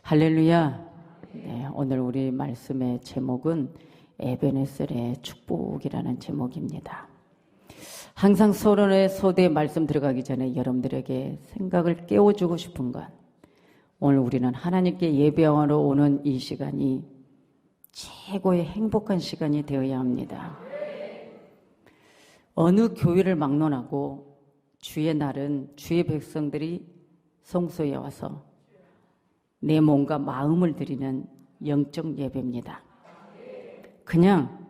할렐루야. 네, 오늘 우리 말씀의 제목은 에베네셀의 축복이라는 제목입니다. 항상 서론의 소대에 말씀 들어가기 전에 여러분들에게 생각을 깨워주고 싶은 건, 오늘 우리는 하나님께 예배하러 오는 이 시간이 최고의 행복한 시간이 되어야 합니다. 어느 교회를 막론하고 주의 날은 주의 백성들이 성소에 와서 내 몸과 마음을 드리는 영적 예배입니다. 그냥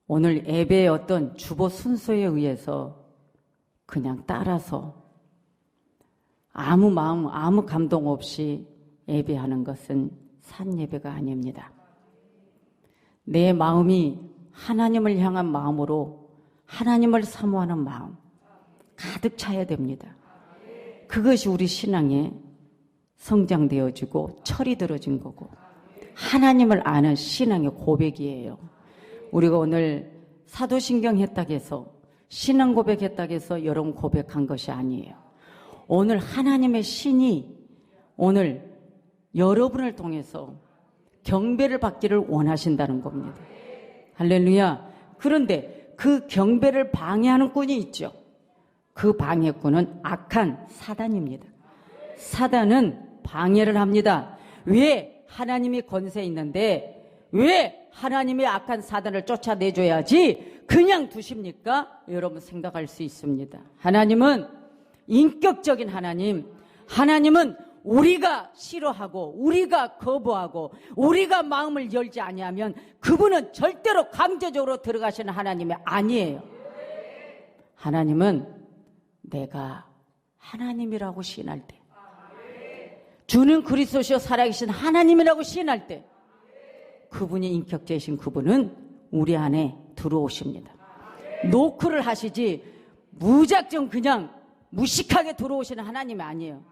오늘 예배의 어떤 주보 순서에 의해서 그냥 따라서 아무 마음, 아무 감동 없이 예배하는 것은 산 예배가 아닙니다. 내 마음이 하나님을 향한 마음으로 하나님을 사모하는 마음 가득 차야 됩니다. 그것이 우리 신앙의 성장되어지고 철이 들어진 거고 하나님을 아는 신앙의 고백이에요. 우리가 오늘 사도신경 했다고 해서 신앙 고백했다고 해서 여러분 고백한 것이 아니에요. 오늘 하나님의 신이 오늘 여러분을 통해서 경배를 받기를 원하신다는 겁니다. 할렐루야. 그런데 그 경배를 방해하는 꾼이 있죠. 그 방해꾼은 악한 사단입니다. 사단은 방해를 합니다. 왜? 하나님이 권세 있는데 왜 하나님이 악한 사단을 쫓아내줘야지 그냥 두십니까? 여러분 생각할 수 있습니다. 하나님은 인격적인 하나님, 하나님은 우리가 싫어하고 우리가 거부하고 우리가 마음을 열지 아니하면 그분은 절대로 강제적으로 들어가시는 하나님이 아니에요. 하나님은 내가 하나님이라고 시인할 때, 주는 그리스도시요 살아계신 하나님이라고 시인할 때, 그분이 인격체이신 그분은 우리 안에 들어오십니다. 노크를 하시지 무작정 그냥 무식하게 들어오시는 하나님이 아니에요.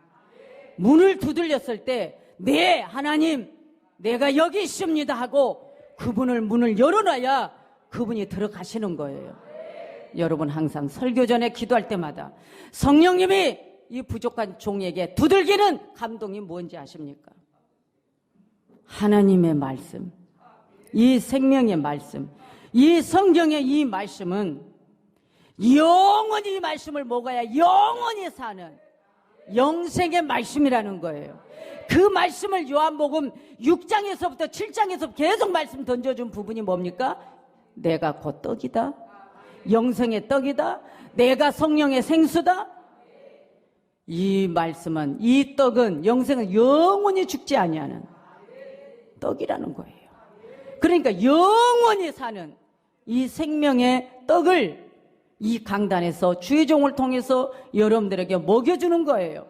문을 두들렸을 때 네 하나님 내가 여기 있습니다 하고 그분을 문을 열어놔야 그분이 들어가시는 거예요. 여러분 항상 설교 전에 기도할 때마다 성령님이 이 부족한 종에게 두들기는 감동이 뭔지 아십니까? 하나님의 말씀, 이 생명의 말씀, 이 성경의 이 말씀은 영원히 이 말씀을 먹어야 영원히 사는 영생의 말씀이라는 거예요. 그 말씀을 요한복음 6장에서부터 7장에서 계속 말씀 던져준 부분이 뭡니까? 내가 곧 떡이다, 영생의 떡이다, 내가 성령의 생수다. 이 말씀은, 이 떡은, 영생은 영원히 죽지 아니하는 떡이라는 거예요. 그러니까 영원히 사는 이 생명의 떡을 이 강단에서 주의 종을 통해서 여러분들에게 먹여주는 거예요.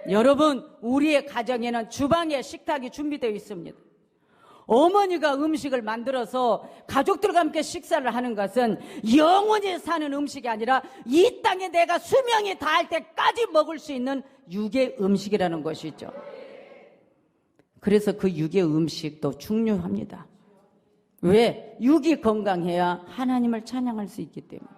여러분, 우리의 가정에는 주방에 식탁이 준비되어 있습니다. 어머니가 음식을 만들어서 가족들과 함께 식사를 하는 것은 영원히 사는 음식이 아니라 이 땅에 내가 수명이 다할 때까지 먹을 수 있는 육의 음식이라는 것이죠. 그래서 그 육의 음식도 중요합니다. 왜? 육이 건강해야 하나님을 찬양할 수 있기 때문에,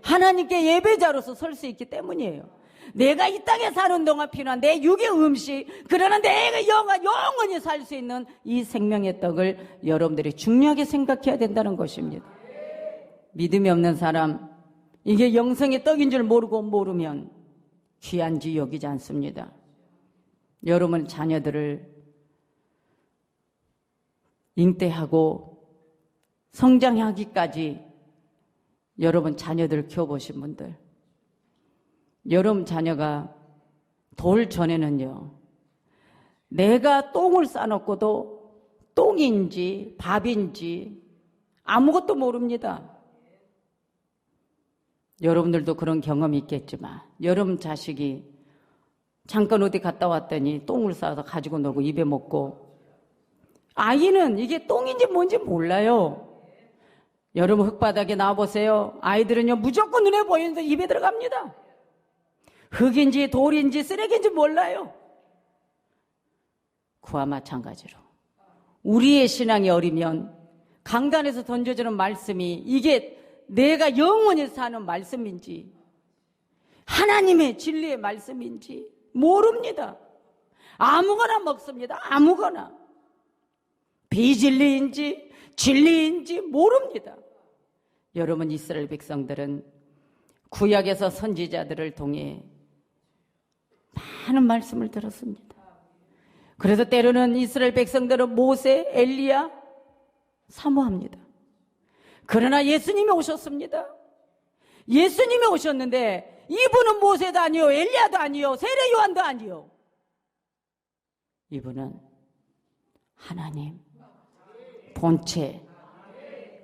하나님께 예배자로서 설 수 있기 때문이에요. 내가 이 땅에 사는 동안 필요한 내 육의 음식, 그러나 내가 영원히 살 수 있는 이 생명의 떡을 여러분들이 중요하게 생각해야 된다는 것입니다. 믿음이 없는 사람, 이게 영생의 떡인 줄 모르면 귀한지 여기지 않습니다. 여러분 자녀들을 잉태하고 성장하기까지 여러분 자녀들 키워보신 분들, 여러분 자녀가 돌 전에는요, 내가 똥을 싸놓고도 똥인지 밥인지 아무것도 모릅니다. 여러분들도 그런 경험이 있겠지만, 여러분 자식이 잠깐 어디 갔다 왔더니 똥을 싸서 가지고 놀고 입에 먹고, 아이는 이게 똥인지 뭔지 몰라요. 여러분 흙바닥에 나와보세요. 아이들은요 무조건 눈에 보이는데 입에 들어갑니다. 흙인지 돌인지 쓰레기인지 몰라요. 그와 마찬가지로 우리의 신앙이 어리면 강단에서 던져주는 말씀이 이게 내가 영원히 사는 말씀인지 하나님의 진리의 말씀인지 모릅니다. 아무거나 먹습니다. 아무거나. 비진리인지 진리인지 모릅니다. 여러분, 이스라엘 백성들은 구약에서 선지자들을 통해 많은 말씀을 들었습니다. 그래서 때로는 이스라엘 백성들은 모세, 엘리야 사모합니다. 그러나 예수님이 오셨습니다. 예수님이 오셨는데 이분은 모세도 아니요, 엘리야도 아니요, 세례 요한도 아니요. 이분은 하나님 본체,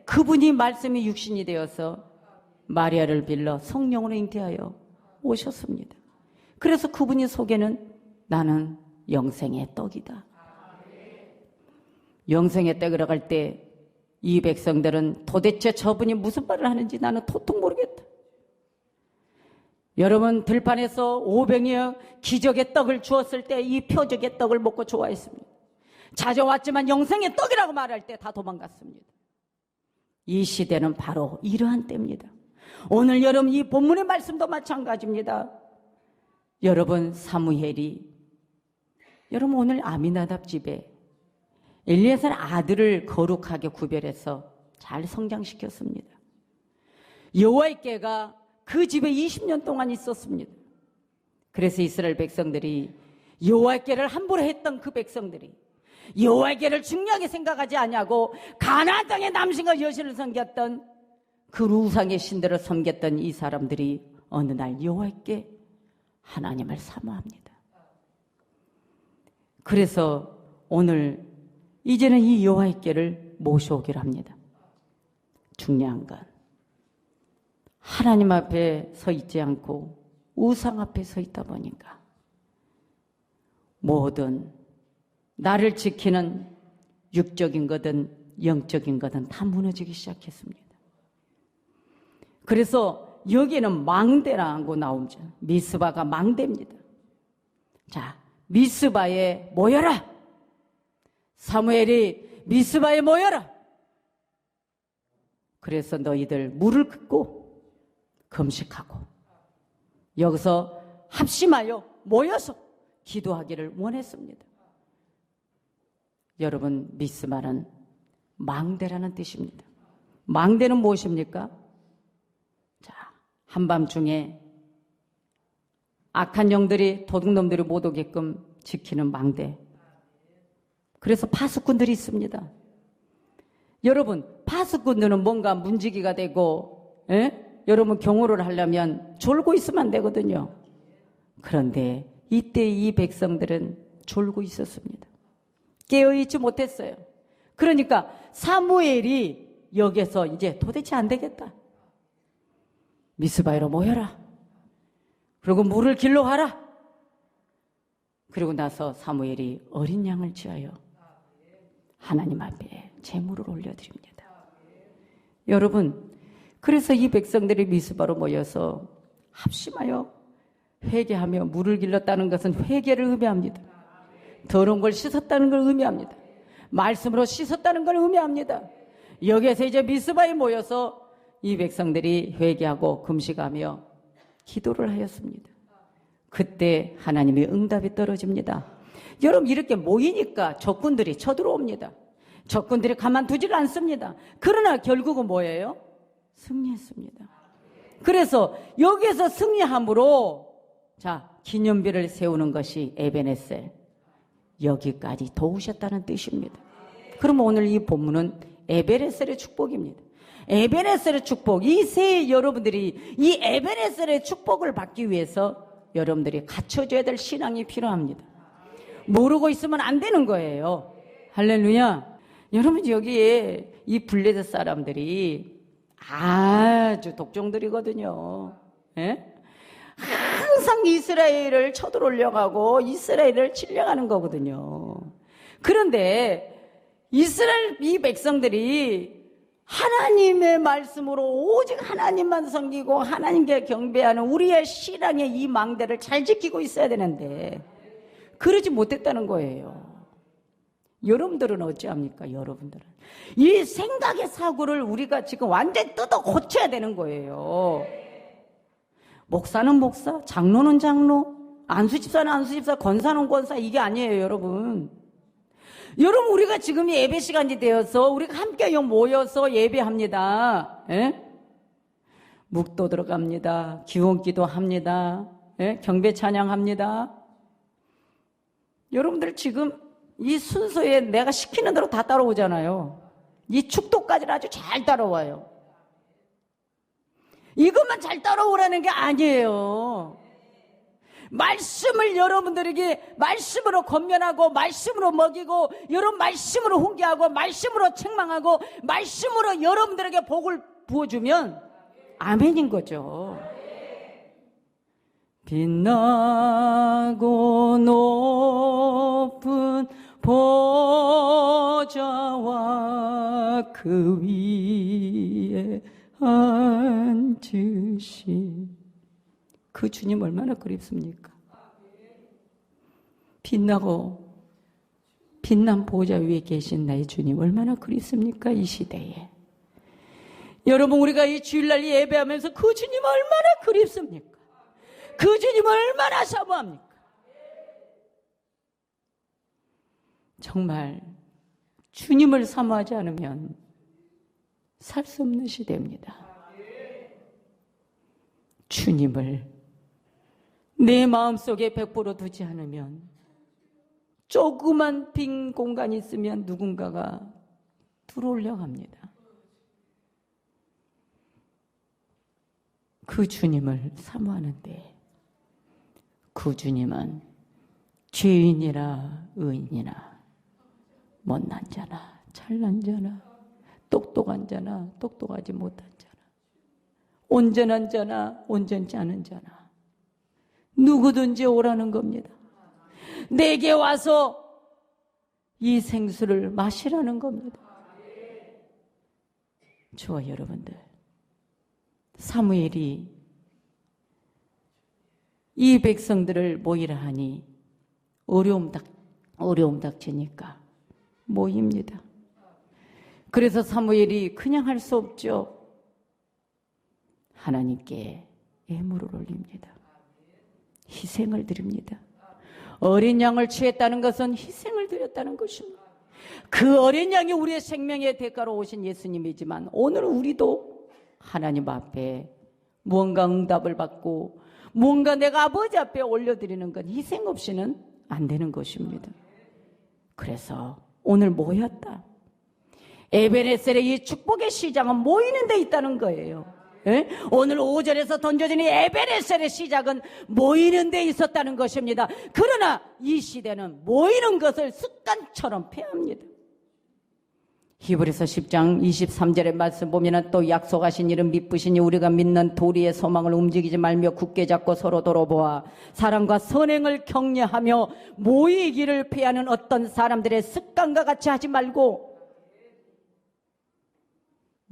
그분이 말씀이 육신이 되어서 마리아를 빌러 성령으로 잉태하여 오셨습니다. 그래서 그분이 속에는 나는 영생의 떡이다. 영생의 떡으로 갈 때 이 백성들은 도대체 저분이 무슨 말을 하는지 나는 도통 모르겠다. 여러분, 들판에서 500여 기적의 떡을 주었을 때 이 표적의 떡을 먹고 좋아했습니다. 찾아왔지만 영생의 떡이라고 말할 때 다 도망갔습니다. 이 시대는 바로 이러한 때입니다. 오늘 여러분, 이 본문의 말씀도 마찬가지입니다. 여러분, 사무엘이 여러분 오늘 아미나답 집에 엘리에셀 아들을 거룩하게 구별해서 잘 성장시켰습니다. 여호와의 궤가 그 집에 20년 동안 있었습니다. 그래서 이스라엘 백성들이 여호와의 궤를 함부로 했던 그 백성들이 여호와의 궤를 중요하게 생각하지 않냐고 가나안 땅의 남신과 여신을 섬겼던 그 우상의 신들을 섬겼던 이 사람들이 어느 날 여호와의 궤 하나님을 사모합니다. 그래서 오늘 이제는 이 여호와의 궤를 모셔오기로 합니다. 중요한 건 하나님 앞에 서 있지 않고 우상 앞에 서 있다 보니까 모든 나를 지키는 육적인 거든 영적인 거든 다 무너지기 시작했습니다. 그래서 여기에는 망대라고 나오죠. 미스바가 망대입니다. 자, 미스바에 모여라. 사무엘이 미스바에 모여라. 그래서 너희들 물을 긋고 금식하고 여기서 합심하여 모여서 기도하기를 원했습니다. 여러분, 미스바는 망대라는 뜻입니다. 망대는 무엇입니까? 자, 한밤중에 악한 영들이 도둑놈들이 못 오게끔 지키는 망대. 그래서 파수꾼들이 있습니다. 여러분, 파수꾼들은 뭔가 문지기가 되고 여러분 경호를 하려면 졸고 있으면 안 되거든요. 그런데 이때 이 백성들은 졸고 있었습니다. 깨어있지 못했어요. 그러니까 사무엘이 여기서 이제 도대체 안 되겠다. 미스바에로 모여라. 그리고 물을 길러 가라. 그리고 나서 사무엘이 어린 양을 취하여 하나님 앞에 제물을 올려드립니다. 여러분, 그래서 이 백성들이 미스바로 모여서 합심하여 회개하며 물을 길렀다는 것은 회개를 의미합니다. 더러운 걸 씻었다는 걸 의미합니다. 말씀으로 씻었다는 걸 의미합니다. 여기에서 이제 미스바에 모여서 이 백성들이 회개하고 금식하며 기도를 하였습니다. 그때 하나님의 응답이 떨어집니다. 여러분, 이렇게 모이니까 적군들이 쳐들어옵니다. 적군들이 가만두질 않습니다. 그러나 결국은 뭐예요? 승리했습니다. 그래서 여기에서 승리함으로 자, 기념비를 세우는 것이 에베네셀, 여기까지 도우셨다는 뜻입니다. 그러면 오늘 이 본문은 에베네셀의 축복입니다. 에베네셀의 축복, 이 세 여러분들이 이 에베네셀의 축복을 받기 위해서 여러분들이 갖춰줘야 될 신앙이 필요합니다. 모르고 있으면 안 되는 거예요. 할렐루야. 여러분, 여기에 이 블레셋 사람들이 아주 독종들이거든요. 예? 항상 이스라엘을 쳐들어오려고 이스라엘을 칠려가는 거거든요. 그런데 이스라엘 이 백성들이 하나님의 말씀으로 오직 하나님만 섬기고 하나님께 경배하는 우리의 신앙의 이 망대를 잘 지키고 있어야 되는데 그러지 못했다는 거예요. 여러분들은 어찌합니까? 여러분들은 이 생각의 사고를 우리가 지금 완전히 뜯어 고쳐야 되는 거예요. 목사는 목사, 장로는 장로, 안수집사는 안수집사, 권사는 권사, 이게 아니에요, 여러분. 여러분, 우리가 지금 예배 시간이 되어서 우리가 함께 모여서 예배합니다. 예? 묵도 들어갑니다. 기원기도 합니다. 예? 경배 찬양합니다. 여러분들 지금 이 순서에 내가 시키는 대로 다 따라오잖아요. 이 축도까지는 아주 잘 따라와요. 이것만 잘 따라오라는 게 아니에요. 말씀을 여러분들에게 말씀으로 권면하고, 말씀으로 먹이고, 여러분 말씀으로 훈계하고, 말씀으로 책망하고, 말씀으로 여러분들에게 복을 부어주면 아멘인 거죠. 빛나고 높은 보좌와 그 위에 앉으신 그 주님 얼마나 그립습니까? 빛나고 빛난 보좌 위에 계신 나의 주님 얼마나 그립습니까? 이 시대에. 여러분, 우리가 이 주일날 예배하면서 그 주님 얼마나 그립습니까? 그 주님 얼마나 사모합니까? 정말 주님을 사모하지 않으면 살 수 없는 시대입니다. 주님을 내 마음속에 100% 두지 않으면 조그만 빈 공간이 있으면 누군가가 들어오려고 합니다. 그 주님을 사모하는데 그 주님은 죄인이나 의인이나 못난 자나 잘난 자나 똑똑한 자나 똑똑하지 못한 자나 온전한 자나 온전치 않은 자나 누구든지 오라는 겁니다. 내게 와서 이 생수를 마시라는 겁니다. 저와 여러분들, 사무엘이 이 백성들을 모이라 하니 어려움 닥치니까 모입니다. 그래서 사무엘이 그냥 할 수 없죠. 하나님께 예물을 올립니다. 희생을 드립니다. 어린 양을 취했다는 것은 희생을 드렸다는 것입니다. 그 어린 양이 우리의 생명의 대가로 오신 예수님이지만 오늘 우리도 하나님 앞에 무언가 응답을 받고 무언가 내가 아버지 앞에 올려드리는 건 희생 없이는 안 되는 것입니다. 그래서 오늘 모였다. 에베네셀의 이 축복의 시작은 모이는 데 있다는 거예요. 예? 오늘 오전에서 던져진 이 에베네셀의 시작은 모이는 데 있었다는 것입니다. 그러나 이 시대는 모이는 것을 습관처럼 폐합니다. 히브리서 10장 23절의 말씀 보면 또 약속하신 이름 미쁘시니 우리가 믿는 도리의 소망을 움직이지 말며 굳게 잡고 서로 돌아보아 사랑과 선행을 격려하며 모이기를 피하는 어떤 사람들의 습관과 같이 하지 말고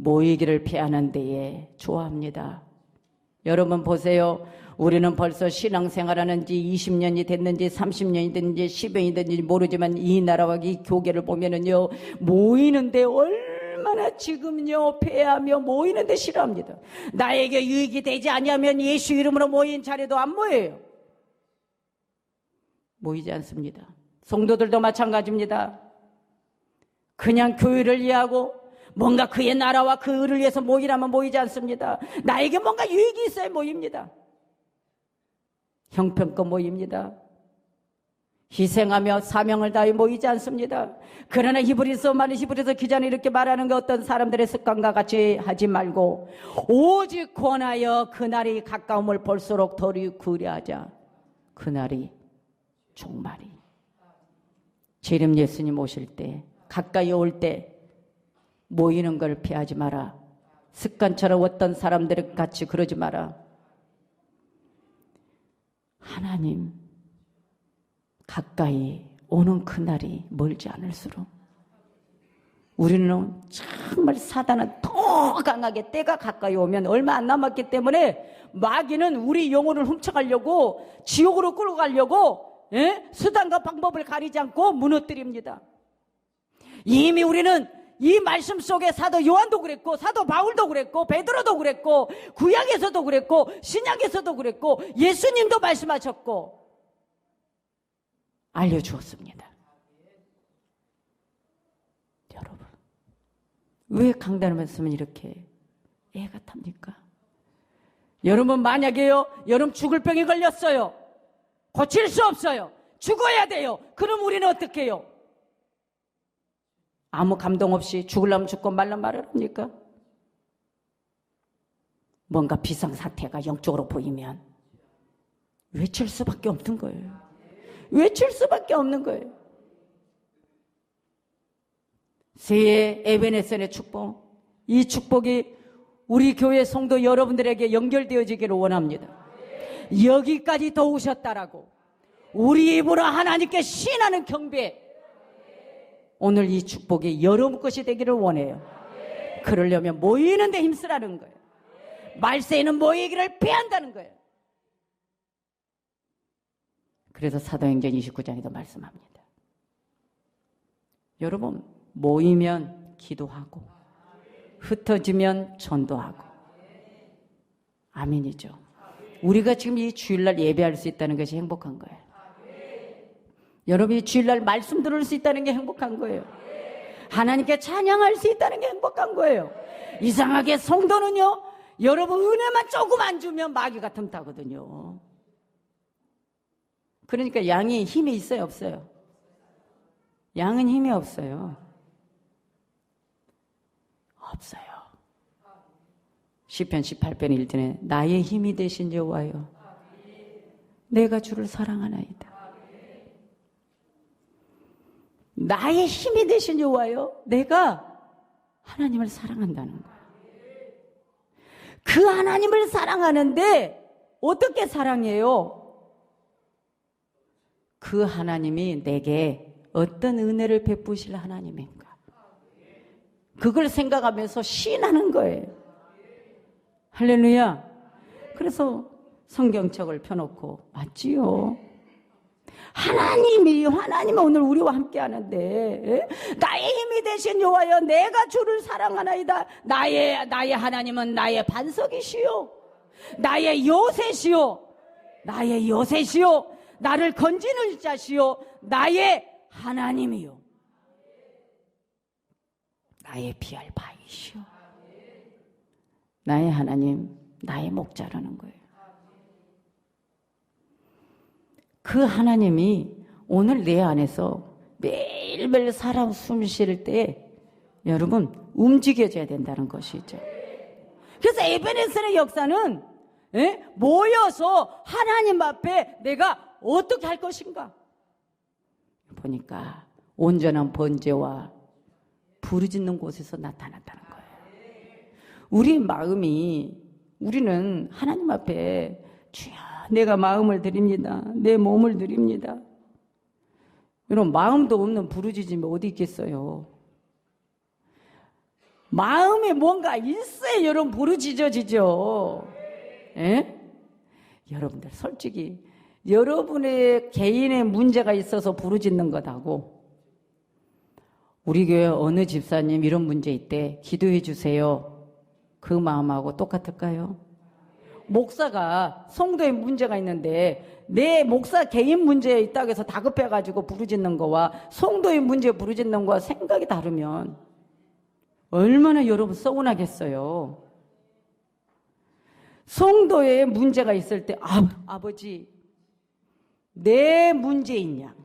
모이기를 피하는 데에 좋아합니다. 여러분 보세요. 우리는 벌써 신앙생활하는 지 20년이 됐는지 30년이 됐는지 10년이 됐는지 모르지만 이 나라와 이 교계를 보면은요, 모이는데 얼마나 지금요 패하며 모이는데 싫어합니다. 나에게 유익이 되지 아니하면 예수 이름으로 모인 자리도 안 모여요. 모이지 않습니다. 성도들도 마찬가지입니다. 그냥 교회를 이해하고 뭔가 그의 나라와 그 의를 위해서 모이라면 모이지 않습니다. 나에게 뭔가 유익이 있어야 모입니다. 형편껏 모입니다. 희생하며 사명을 다해 모이지 않습니다. 그러나 히브리서 기자는 이렇게 말하는 게 어떤 사람들의 습관과 같이 하지 말고 오직 권하여 그날이 가까움을 볼수록 더 그리하자. 그날이 종말이. 재림 예수님 오실 때 가까이 올 때 모이는 걸 피하지 마라. 습관처럼 어떤 사람들 같이 그러지 마라. 하나님 가까이 오는 그날이 멀지 않을수록 우리는 정말 사단은 더 강하게 때가 가까이 오면 얼마 안 남았기 때문에 마귀는 우리 영혼을 훔쳐가려고 지옥으로 끌고 가려고 수단과 방법을 가리지 않고 무너뜨립니다. 이미 우리는 이 말씀 속에 사도 요한도 그랬고 사도 바울도 그랬고 베드로도 그랬고 구약에서도 그랬고 신약에서도 그랬고 예수님도 말씀하셨고 알려주었습니다. 여러분, 왜 강단의 말씀은 이렇게 애가 탑니까? 여러분, 만약에요, 여러분 죽을 병에 걸렸어요. 고칠 수 없어요. 죽어야 돼요. 그럼 우리는 어떻게 해요? 아무 감동 없이 죽으려면 죽고 말라면 말을 합니까? 뭔가 비상사태가 영적으로 보이면 외칠 수밖에 없는 거예요. 외칠 수밖에 없는 거예요. 새해 에베네셀의 축복, 이 축복이 우리 교회 성도 여러분들에게 연결되어지기를 원합니다. 여기까지 도우셨다라고 우리 입으로 하나님께 신하는 경배, 오늘 이 축복이 여러분 것이 되기를 원해요. 그러려면 모이는 데 힘쓰라는 거예요. 말세에는 모이기를 피한다는 거예요. 그래서 사도행전 29장에도 말씀합니다. 여러분, 모이면 기도하고 흩어지면 전도하고. 아멘이죠. 우리가 지금 이 주일날 예배할 수 있다는 것이 행복한 거예요. 여러분이 주일날 말씀 들을 수 있다는 게 행복한 거예요. 하나님께 찬양할 수 있다는 게 행복한 거예요. 이상하게 성도는요, 여러분 은혜만 조금 안 주면 마귀가 틈타거든요. 그러니까 양이 힘이 있어요, 없어요? 양은 힘이 없어요. 없어요. 시편 18편 1절에 나의 힘이 되신 여호와여, 내가 주를 사랑하나이다. 나의 힘이 되신 여호와여, 내가 하나님을 사랑한다는 거예요. 그 하나님을 사랑하는데 어떻게 사랑해요? 그 하나님이 내게 어떤 은혜를 베푸실 하나님인가, 그걸 생각하면서 신하는 거예요. 할렐루야. 그래서 성경책을 펴놓고, 맞지요? 하나님이 오늘 우리와 함께 하는데, 나의 힘이 되신 여호와여, 내가 주를 사랑하나이다. 나의 하나님은 나의 반석이시요, 나의 요새시요, 나의 요새시요, 나를 건지는 자시요, 나의 하나님이요, 나의 피할 바위시요. 나의 하나님, 나의 목자라는 거예요. 그 하나님이 오늘 내 안에서 매일매일 사람 숨 쉴 때 여러분 움직여져야 된다는 것이죠. 그래서 에베네셀의 역사는 모여서 하나님 앞에 내가 어떻게 할 것인가 보니까 온전한 번제와 부르짖는 곳에서 나타났다는 거예요. 우리 마음이, 우리는 하나님 앞에 주여 내가 마음을 드립니다, 내 몸을 드립니다. 여러분, 마음도 없는 부르짖음이 어디 있겠어요? 마음에 뭔가 있어야 여러분 부르짖어지죠. 여러분들 솔직히 여러분의 개인의 문제가 있어서 부르짖는 것하고 우리 교회 어느 집사님 이런 문제 있대, 기도해 주세요, 그 마음하고 똑같을까요? 목사가 성도의 문제가 있는데 내 목사 개인 문제에 있다고 해서 다급해가지고 부르짖는 거와 성도의 문제에 부르짖는 거와 생각이 다르면 얼마나 여러분 서운하겠어요. 성도의 문제가 있을 때 아버지 내 문제인 양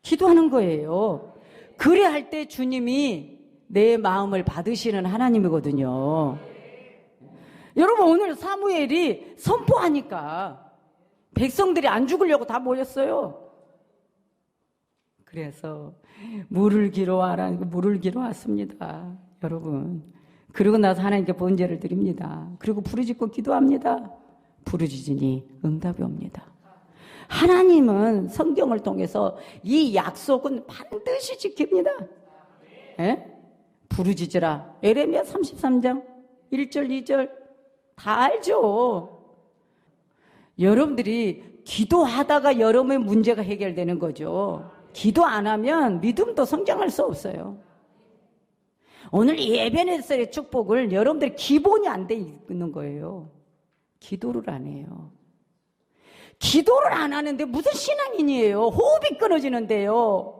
기도하는 거예요. 그래 할 때 주님이 내 마음을 받으시는 하나님이거든요. 여러분, 오늘 사무엘이 선포하니까 백성들이 안 죽으려고 다 모였어요. 그래서 물을 기로하라, 물을 기로왔습니다. 여러분, 그러고 나서 하나님께 번제를 드립니다. 그리고 부르짖고 기도합니다. 부르짖으니 응답이 옵니다. 하나님은 성경을 통해서 이 약속은 반드시 지킵니다. 부르짖으라, 에레미야 33장 1절 2절 다 알죠. 여러분들이 기도하다가 여러분의 문제가 해결되는 거죠. 기도 안 하면 믿음도 성장할 수 없어요. 오늘 이 에베네셀의 축복을 여러분들이 기본이 안 돼 있는 거예요. 기도를 안 해요. 기도를 안 하는데 무슨 신앙인이에요? 호흡이 끊어지는데요.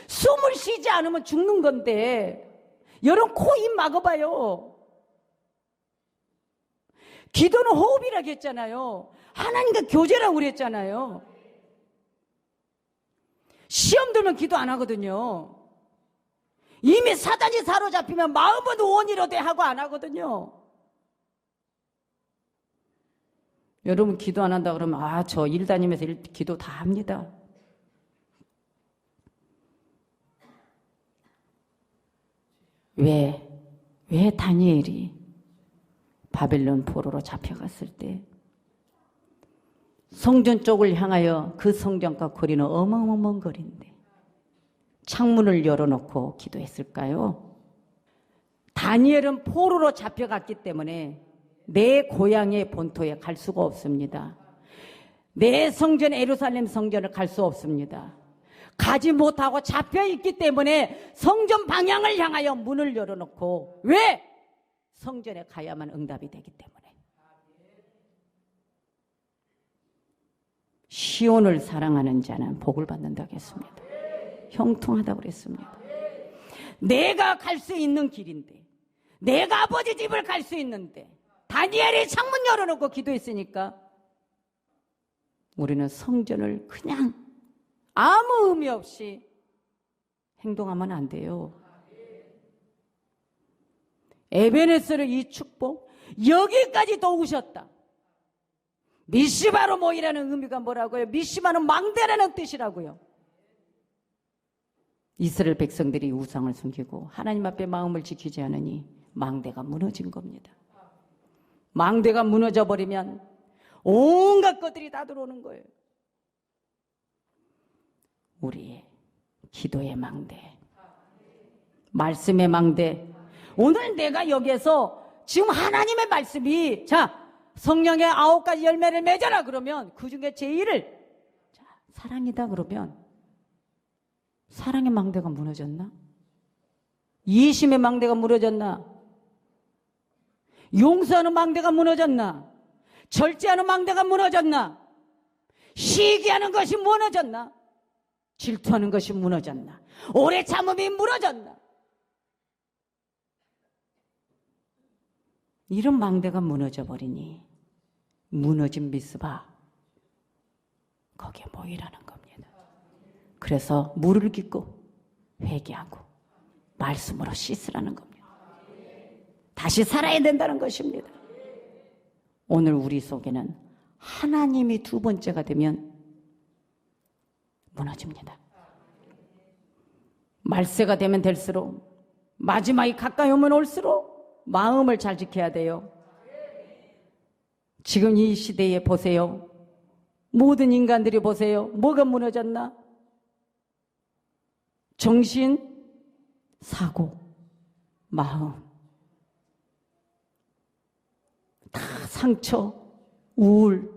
숨을 쉬지 않으면 죽는 건데 여러분 코 입 막아봐요. 기도는 호흡이라고 했잖아요. 하나님과 교제라고 그랬잖아요. 시험 들면 기도 안 하거든요. 이미 사단이 사로잡히면 마음은 원이로되 하고 안 하거든요. 여러분 기도 안 한다 그러면 저 일 다니면서 기도 다 합니다. 왜 다니엘이 바벨론 포로로 잡혀갔을 때 성전 쪽을 향하여 그 성전과 거리는 어마어마한 거리인데 창문을 열어놓고 기도했을까요? 다니엘은 포로로 잡혀갔기 때문에 내 고향의 본토에 갈 수가 없습니다. 내 성전 예루살렘 성전을 갈 수 없습니다. 가지 못하고 잡혀있기 때문에 성전 방향을 향하여 문을 열어놓고 왜? 성전에 가야만 응답이 되기 때문에. 시온을 사랑하는 자는 복을 받는다고 했습니다. 형통하다고 그랬습니다. 내가 갈 수 있는 길인데, 내가 아버지 집을 갈 수 있는데 다니엘이 창문 열어놓고 기도했으니까 우리는 성전을 그냥 아무 의미 없이 행동하면 안 돼요. 에베네스의 이 축복, 여기까지 도우셨다. 미시바로 모이라는 의미가 뭐라고요? 미시바는 망대라는 뜻이라고요. 이스라엘 백성들이 우상을 숨기고 하나님 앞에 마음을 지키지 않으니 망대가 무너진 겁니다. 망대가 무너져 버리면 온갖 것들이 다 들어오는 거예요. 우리의 기도의 망대, 말씀의 망대. 오늘 내가 여기에서 지금 하나님의 말씀이 성령의 9가지 열매를 맺어라 그러면 그 중에 제일을 사랑이다 그러면 사랑의 망대가 무너졌나? 이심의 망대가 무너졌나? 용서하는 망대가 무너졌나? 절제하는 망대가 무너졌나? 시기하는 것이 무너졌나? 질투하는 것이 무너졌나? 오래 참음이 무너졌나? 이런 망대가 무너져 버리니 무너진 미스바 거기에 모이라는 겁니다. 그래서 물을 깃고 회개하고 말씀으로 씻으라는 겁니다. 다시 살아야 된다는 것입니다. 오늘 우리 속에는 하나님이 두 번째가 되면 무너집니다. 말세가 되면 될수록 마지막이 가까이 오면 올수록 마음을 잘 지켜야 돼요. 지금 이 시대에 보세요. 모든 인간들이 보세요. 뭐가 무너졌나? 정신, 사고, 마음. 다 상처, 우울,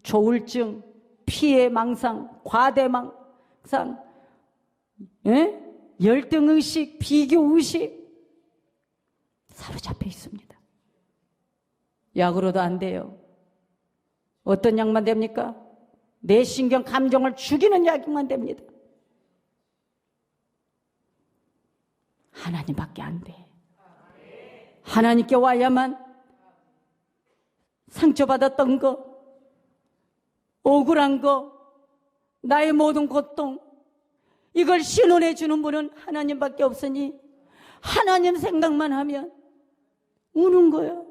조울증, 피해 망상, 과대망상, 열등의식, 비교의식 사로잡혀 있습니다. 약으로도 안 돼요. 어떤 약만 됩니까? 내 신경, 감정을 죽이는 약만 됩니다. 하나님밖에 안 돼. 하나님께 와야만 상처받았던 거, 억울한 거, 나의 모든 고통, 이걸 신원해 주는 분은 하나님밖에 없으니 하나님 생각만 하면 우는 거예요.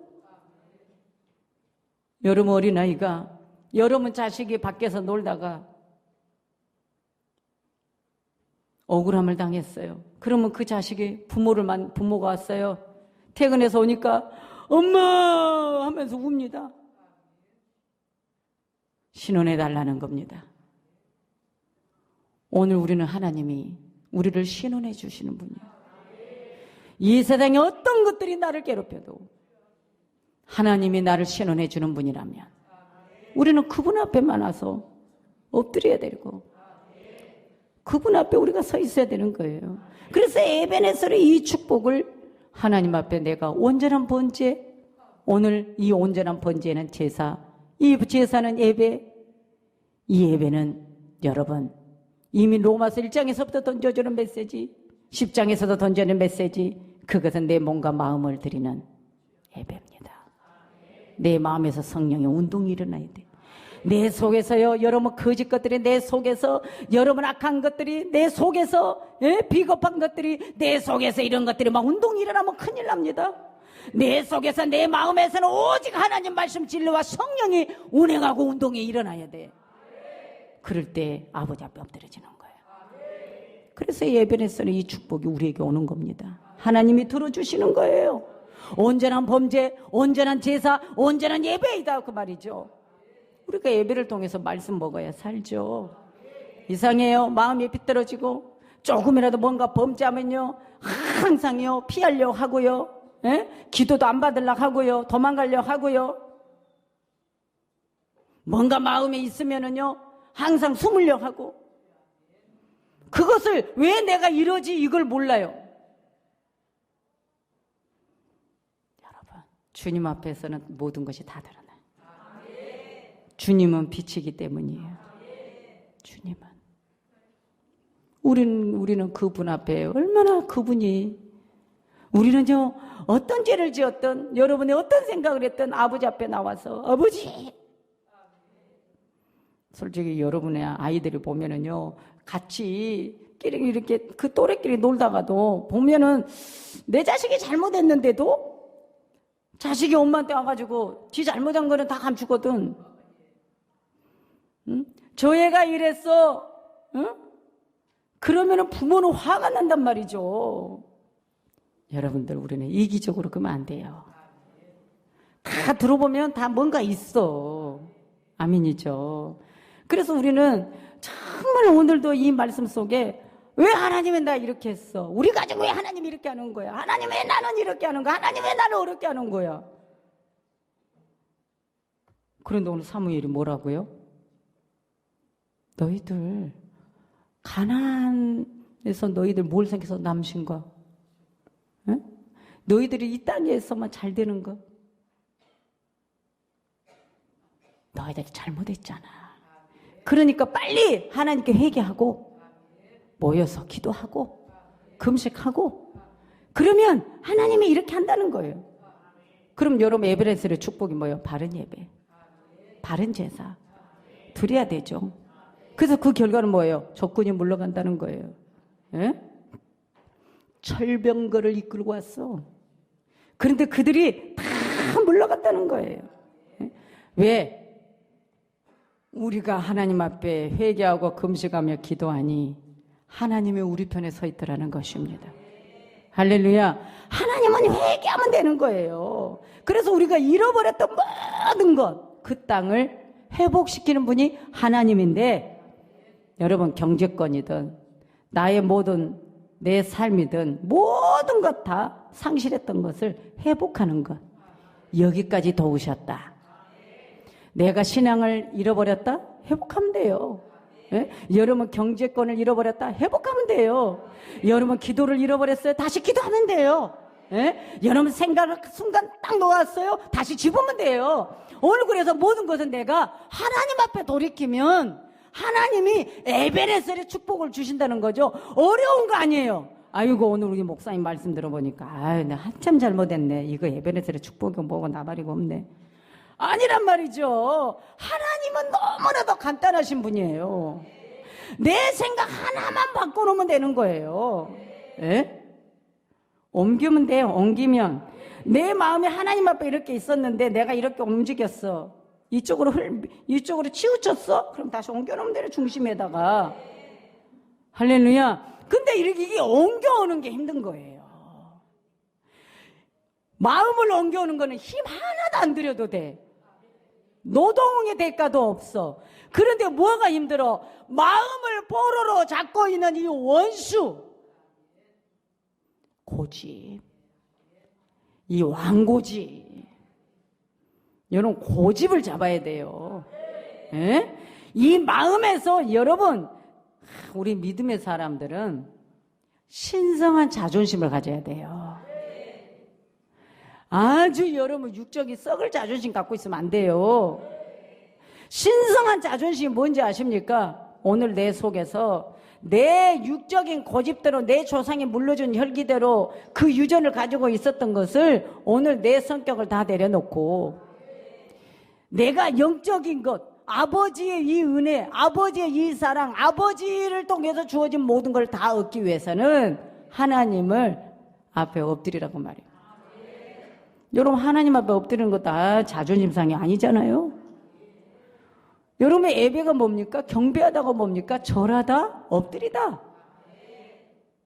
여러분 어린아이가, 여러분 자식이 밖에서 놀다가 억울함을 당했어요. 그러면 그 자식이 부모가 왔어요. 퇴근해서 오니까 엄마 하면서 웁니다. 신원해달라는 겁니다. 오늘 우리는 하나님이 우리를 신원해 주시는 분이에요. 이 세상에 어떤 것들이 나를 괴롭혀도 하나님이 나를 신원해 주는 분이라면 우리는 그분 앞에만 와서 엎드려야 되고 그분 앞에 우리가 서 있어야 되는 거예요. 그래서 에베네셀의 이 축복을 하나님 앞에 내가 온전한 번제, 오늘 이 온전한 번제는 제사 이 제사는 예배. 이 예배는 여러분 이미 로마서 1장에서부터 던져주는 메시지, 10장에서도 던져주는 메시지, 그것은 내 몸과 마음을 드리는 예배입니다. 내 마음에서 성령의 운동이 일어나야 돼. 내 속에서요, 여러분 거짓 것들이 내 속에서, 여러분 악한 것들이 내 속에서, 비겁한 것들이 내 속에서, 이런 것들이 막 운동이 일어나면 큰일 납니다. 내 속에서, 내 마음에서는 오직 하나님 말씀 진리와 성령이 운행하고 운동이 일어나야 돼. 그럴 때 아버지 앞에 엎드려지는 거예요. 그래서 예배에서는 이 축복이 우리에게 오는 겁니다. 하나님이 들어주시는 거예요. 온전한 범죄, 온전한 제사, 온전한 예배이다 그 말이죠. 우리가 예배를 통해서 말씀 먹어야 살죠. 이상해요. 마음이 비뚤어지고 조금이라도 뭔가 범죄하면요, 항상요 피하려고 하고요, 기도도 안 받으려고 하고요, 도망가려고 하고요, 뭔가 마음에 있으면은요 항상 숨으려고 하고, 그것을 왜 내가 이러지 이걸 몰라요. 여러분, 주님 앞에서는 모든 것이 다 드러나요. 주님은 빛이기 때문이에요. 주님은. 우리는 그분 앞에 얼마나 그분이, 우리는요 어떤 죄를 지었든, 여러분이 어떤 생각을 했든 아버지 앞에 나와서 아버지, 솔직히 여러분의 아이들이 보면은요, 같이 이렇게 그 또래끼리 놀다가도 보면은 내 자식이 잘못했는데도 자식이 엄마한테 와가지고 지 잘못한 거는 다 감추거든. 응? 저 애가 이랬어. 응? 그러면은 부모는 화가 난단 말이죠. 여러분들, 우리는 이기적으로 그러면 안 돼요. 다 들어보면 다 뭔가 있어. 아멘이죠. 그래서 우리는 정말 오늘도 이 말씀 속에 왜 하나님이 나 이렇게 했어? 우리 가정 왜 하나님이 이렇게 하는 거야? 하나님 왜 나는 이렇게 하는 거야? 하나님 왜 나는 어렵게 하는 거야? 그런데 오늘 사무엘이 뭐라고요? 너희들 가나안에서 너희들 뭘 생겨서 남신 거? 응? 너희들이 이 땅에서만 잘 되는 거? 너희들이 잘못했잖아. 그러니까 빨리 하나님께 회개하고 모여서 기도하고 금식하고, 그러면 하나님이 이렇게 한다는 거예요. 그럼 여러분, 예배에서의 축복이 뭐예요? 바른 예배, 바른 제사 드려야 되죠. 그래서 그 결과는 뭐예요? 적군이 물러간다는 거예요. 예? 철병거를 이끌고 왔어. 그런데 그들이 다 물러갔다는 거예요. 예? 왜? 우리가 하나님 앞에 회개하고 금식하며 기도하니 하나님이 우리 편에 서 있더라는 것입니다. 할렐루야. 하나님은 회개하면 되는 거예요. 그래서 우리가 잃어버렸던 모든 것, 그 땅을 회복시키는 분이 하나님인데, 여러분, 경제권이든 나의 모든 내 삶이든 모든 것 다 상실했던 것을 회복하는 것, 여기까지 도우셨다. 내가 신앙을 잃어버렸다? 회복하면 돼요. 예? 여러분, 경제권을 잃어버렸다? 회복하면 돼요. 여러분, 기도를 잃어버렸어요? 다시 기도하면 돼요. 예? 여러분, 생각을 순간 딱 놓았어요? 다시 집으면 돼요. 얼굴에서 모든 것은 내가 하나님 앞에 돌이키면 하나님이 에베네셀의 축복을 주신다는 거죠. 어려운 거 아니에요. 아이고, 오늘 우리 목사님 말씀 들어보니까 아유, 내가 한참 잘못했네. 이거 에베네셀의 축복이 뭐고 나발이고 없네. 아니란 말이죠. 하나님은 너무나도 간단하신 분이에요. 내 생각 하나만 바꿔놓으면 되는 거예요. 예? 옮기면 돼요. 옮기면. 내 마음이 하나님 앞에 이렇게 있었는데 내가 이렇게 움직였어. 이쪽으로 치우쳤어? 그럼 다시 옮겨놓으면 돼요. 중심에다가. 할렐루야. 근데 이게 옮겨오는 게 힘든 거예요. 마음을 옮겨오는 거는 힘 하나도 안 들여도 돼. 노동의 대가도 없어. 그런데 뭐가 힘들어? 마음을 포로로 잡고 있는 이 원수, 고집, 이 왕고집, 여러분 고집을 잡아야 돼요. 예? 이 마음에서 여러분, 우리 믿음의 사람들은 신성한 자존심을 가져야 돼요. 아주 여러분 육적인 썩을 자존심 갖고 있으면 안 돼요. 신성한 자존심이 뭔지 아십니까? 오늘 내 속에서 내 육적인 고집대로 내 조상이 물려준 혈기대로 그 유전을 가지고 있었던 것을 오늘 내 성격을 다 내려놓고 내가 영적인 것, 아버지의 이 은혜, 아버지의 이 사랑, 아버지를 통해서 주어진 모든 걸 다 얻기 위해서는 하나님을 앞에 엎드리라고 말이에요. 여러분, 하나님 앞에 엎드리는 거 다 자존심상이 아니잖아요. 여러분의 예배가 뭡니까? 경배하다가 뭡니까? 절하다? 엎드리다.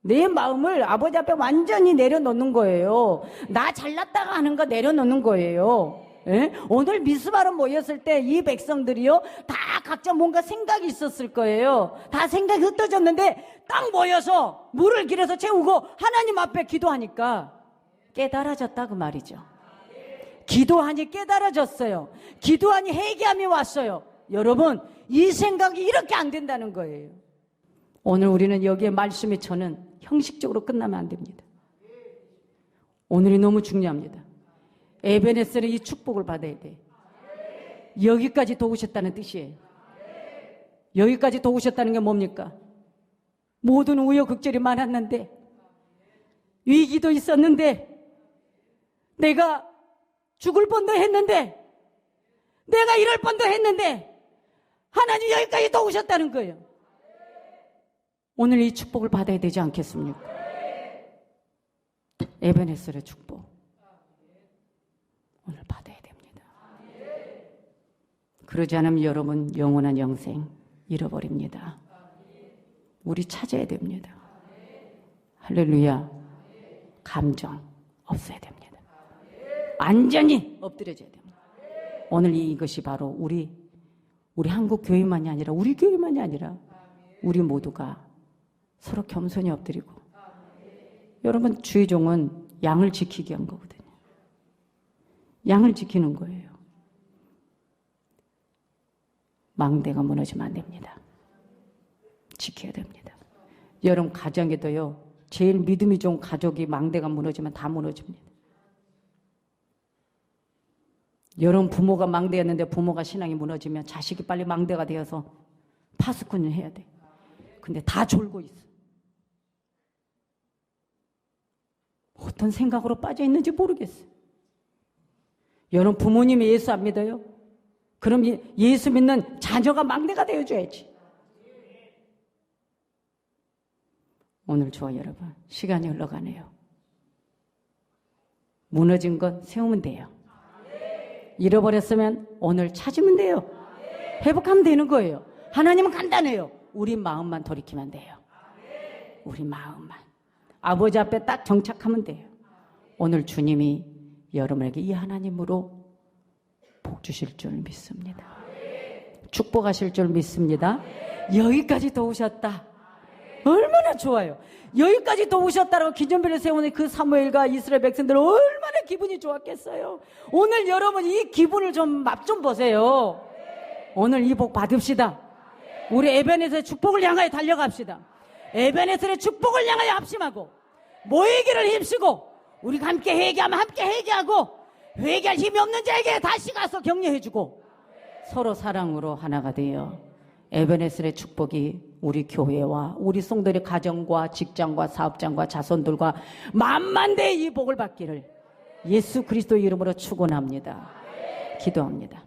내 마음을 아버지 앞에 완전히 내려놓는 거예요. 나 잘났다가 하는 거 내려놓는 거예요. 예? 오늘 미스바로 모였을 때 이 백성들이요, 다 각자 뭔가 생각이 있었을 거예요. 다 생각이 흩어졌는데 딱 모여서 물을 길어서 채우고 하나님 앞에 기도하니까 깨달아졌다 그 말이죠. 기도하니 깨달아졌어요. 기도하니 회개함이 왔어요. 여러분, 이 생각이 이렇게 안 된다는 거예요. 오늘 우리는 여기에 말씀이 저는 형식적으로 끝나면 안 됩니다. 오늘이 너무 중요합니다. 에베네셀의 이 축복을 받아야 돼. 여기까지 도우셨다는 뜻이에요. 여기까지 도우셨다는 게 뭡니까? 모든 우여곡절이 많았는데, 위기도 있었는데, 내가 죽을 뻔도 했는데, 내가 이럴 뻔도 했는데 하나님 여기까지 도우셨다는 거예요. 오늘 이 축복을 받아야 되지 않겠습니까? 에베네셀의 축복 오늘 받아야 됩니다. 그러지 않으면 여러분 영원한 영생 잃어버립니다. 우리 찾아야 됩니다. 할렐루야. 감정 없어야 됩니다. 완전히 엎드려져야 됩니다. 오늘 이것이 바로 우리 한국 교회만이 아니라 우리 교회만이 아니라 우리 모두가 서로 겸손히 엎드리고, 여러분 주의종은 양을 지키게 한 거거든요. 양을 지키는 거예요. 망대가 무너지면 안 됩니다. 지켜야 됩니다. 여러분 가정에도요, 제일 믿음이 좋은 가족이 망대가 무너지면 다 무너집니다. 여러분 부모가 망대였는데 부모가 신앙이 무너지면 자식이 빨리 망대가 되어서 파수꾼을 해야 돼. 근데 다 졸고 있어. 어떤 생각으로 빠져 있는지 모르겠어요. 여러분 부모님이 예수 안 믿어요? 그럼 예수 믿는 자녀가 망대가 되어줘야지. 오늘 저와 여러분 시간이 흘러가네요. 무너진 것 세우면 돼요. 잃어버렸으면 오늘 찾으면 돼요. 회복하면 되는 거예요. 하나님은 간단해요. 우리 마음만 돌이키면 돼요. 우리 마음만. 아버지 앞에 딱 정착하면 돼요. 오늘 주님이 여러분에게 이 하나님으로 복 주실 줄 믿습니다. 축복하실 줄 믿습니다. 여기까지 도우셨다. 얼마나 좋아요. 여기까지 도우셨다라고 기념비를 세우는 그 사무엘과 이스라엘 백성들 얼마나 기분이 좋았겠어요. 오늘 여러분 이 기분을 좀 맛 좀 보세요. 오늘 이 복 받읍시다. 우리 에베네셀의 축복을 향하여 달려갑시다. 에베네셀의 축복을 향하여 합심하고 모이기를 힘쓰고 우리가 함께 회개하면 함께 회개하고 회개할 힘이 없는 자에게 다시 가서 격려해주고 서로 사랑으로 하나가 되어 에베네셀의 축복이 우리 교회와 우리 성도들의 가정과 직장과 사업장과 자손들과 만만대의 이 복을 받기를 예수 그리스도 이름으로 축원합니다. 기도합니다.